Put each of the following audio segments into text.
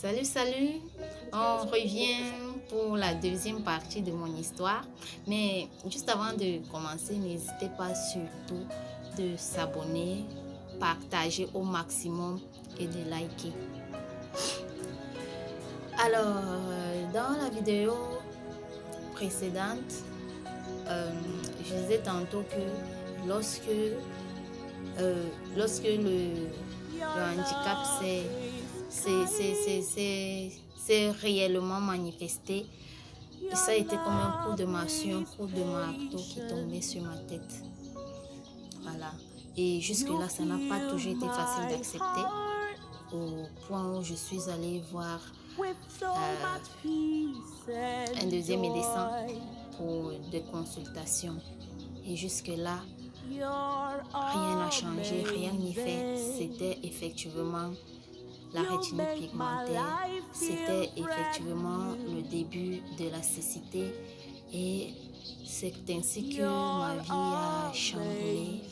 Salut, on revient pour la deuxième partie de mon histoire. Mais juste avant de commencer, n'hésitez pas surtout de s'abonner, partager au maximum et de liker. Alors, dans la vidéo précédente, je disais tantôt que lorsque, lorsque le handicap s'est réellement manifesté, ça a été comme un coup de massue, un coup de marteau qui tombait sur ma tête. Voilà. Et jusque-là, ça n'a pas toujours été facile d'accepter, au point où je suis allée voir un deuxième médecin pour des consultations. Et jusque-là, rien n'a changé, rien n'y fait. C'était effectivement la rétinite pigmentaire, c'était effectivement le début de la cécité et c'est ainsi que ma vie a chamboulé.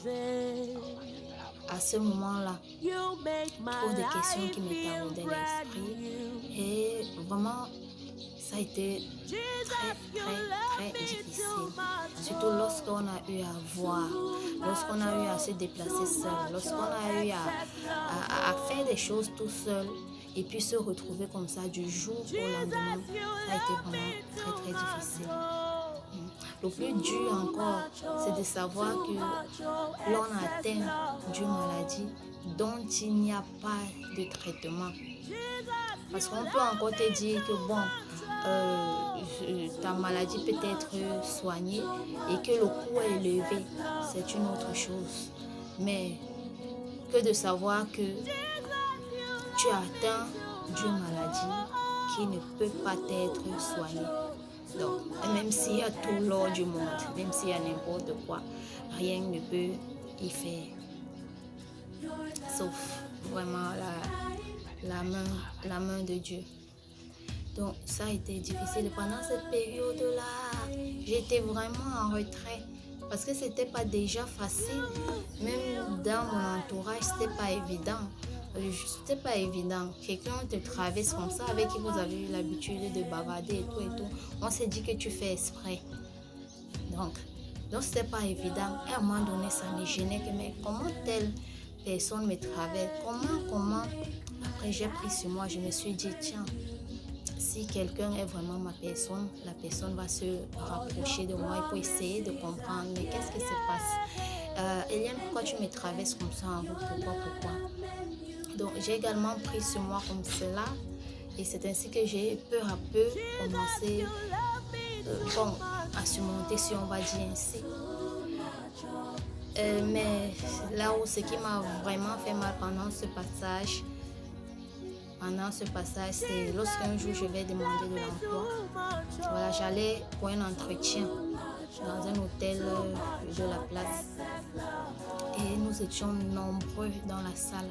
À ce moment-là, trop de questions qui me taraudaient l'esprit et vraiment ça a été très difficile, surtout lorsqu'on a eu à voir, lorsqu'on a eu à se déplacer seul, lorsqu'on a eu à faire des choses tout seul et puis se retrouver comme ça du jour au lendemain, ça a été vraiment très difficile. Le plus dur encore, c'est de savoir que l'on atteint d'une maladie dont il n'y a pas de traitement. Parce qu'on peut encore te dire que bon, ta maladie peut être soignée et que le coût est élevé, c'est une autre chose. Mais que de savoir que tu es atteint d'une maladie qui ne peut pas être soignée. Donc, même s'il y a tout l'or du monde, même s'il y a n'importe quoi, rien ne peut y faire. Sauf vraiment la main de Dieu. Donc, ça a été difficile. Pendant cette période-là, j'étais vraiment en retrait. Parce que c'était pas déjà facile. Même dans mon entourage, c'était pas évident. C'était pas évident. Quelqu'un te traverse comme ça, avec qui vous avez eu l'habitude de bavarder et tout. On s'est dit que tu fais exprès. Donc c'était pas évident. Et à un moment donné, ça me gênait que mais comment telle personne me traverse? Comment? Après, j'ai pris sur moi, je me suis dit, tiens, si quelqu'un est vraiment ma personne, la personne va se rapprocher de moi et pour essayer de comprendre, mais qu'est-ce qui se passe? Eliane, pourquoi tu me traverses comme ça en route? Pourquoi? Donc, j'ai également pris sur moi comme cela et c'est ainsi que j'ai peu à peu commencé à surmonter, si on va dire ainsi. Mais là où ce qui m'a vraiment fait mal pendant ce passage, c'est lorsqu'un jour je vais demander de l'emploi. Voilà, j'allais pour un entretien dans un hôtel de la place. Et nous étions nombreux dans la salle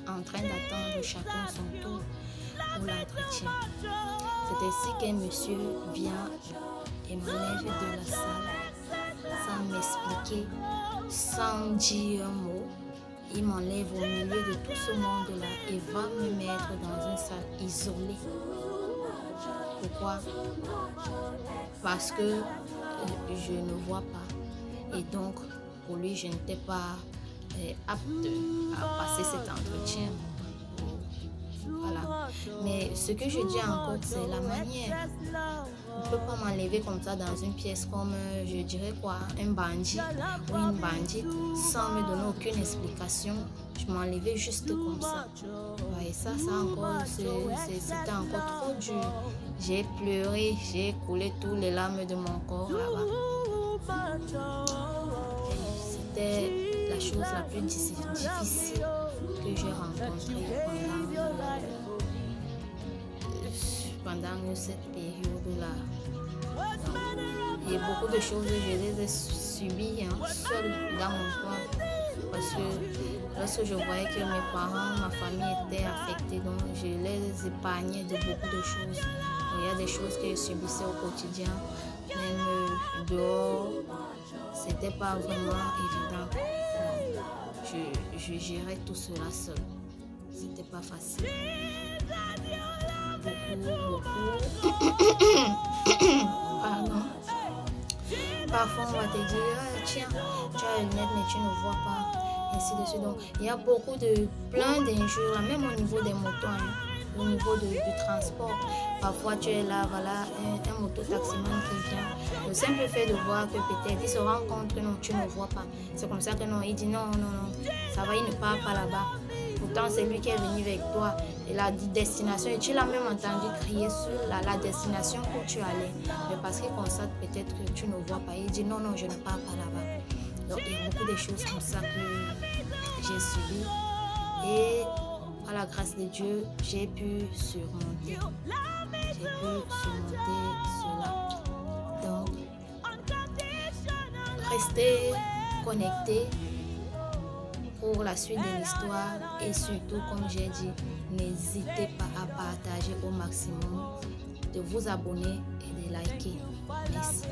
en train d'attendre chacun son tour pour l'entretien. C'est ainsi qu'un monsieur vient et m'enlève de la salle sans m'expliquer, sans dire un mot. Il m'enlève au milieu de tout ce monde-là et va me mettre dans une salle isolée. Pourquoi? Parce que je ne vois pas. Et donc, pour lui, je n'étais pas apte à passer cet entretien. Voilà. Mais ce que je dis encore, c'est la manière. On ne peut pas m'enlever comme ça dans une pièce comme, je dirais quoi, un bandit ou une bandite sans me donner aucune explication. Je m'enlevais juste comme ça. Ouais, et ça encore, c'était encore trop dur. J'ai pleuré, j'ai coulé tous les larmes de mon corps là-bas. C'était la chose la plus difficile que j'ai rencontrée pendant cette période-là. Et beaucoup de choses, je les ai subies seule dans mon coin. Parce que lorsque je voyais que mes parents, ma famille étaient affectés, donc je les épargnais de beaucoup de choses. Donc, il y a des choses que je subissais au quotidien, même dehors, c'était pas vraiment évident. Donc, je gérais tout cela seul. C'était pas facile. Pardon. Parfois, on va te dire, tiens, tu as une lunettes, mais tu ne vois pas, ainsi de suite. Donc, il y a plein d'injures, là, même au niveau des motos, hein, au niveau du transport. Parfois, tu es là, voilà, un mototaximan qui vient. Le simple fait de voir que peut-être il se rend compte que non, tu ne vois pas. C'est comme ça que non, il dit non, ça va, il ne part pas là-bas. Pourtant, c'est lui qui est venu avec toi. Et la destination, et tu l'as même entendu crier sur la destination où tu allais. Mais parce qu'il constate peut-être que tu ne vois pas, il dit non, je ne pars pas là-bas. Donc, il y a beaucoup de choses comme ça que j'ai subies. Et par la grâce de Dieu, j'ai pu surmonter cela. Donc, restez connectés pour la suite de l'histoire et surtout, comme j'ai dit, n'hésitez pas à partager au maximum, de vous abonner et de liker. Merci.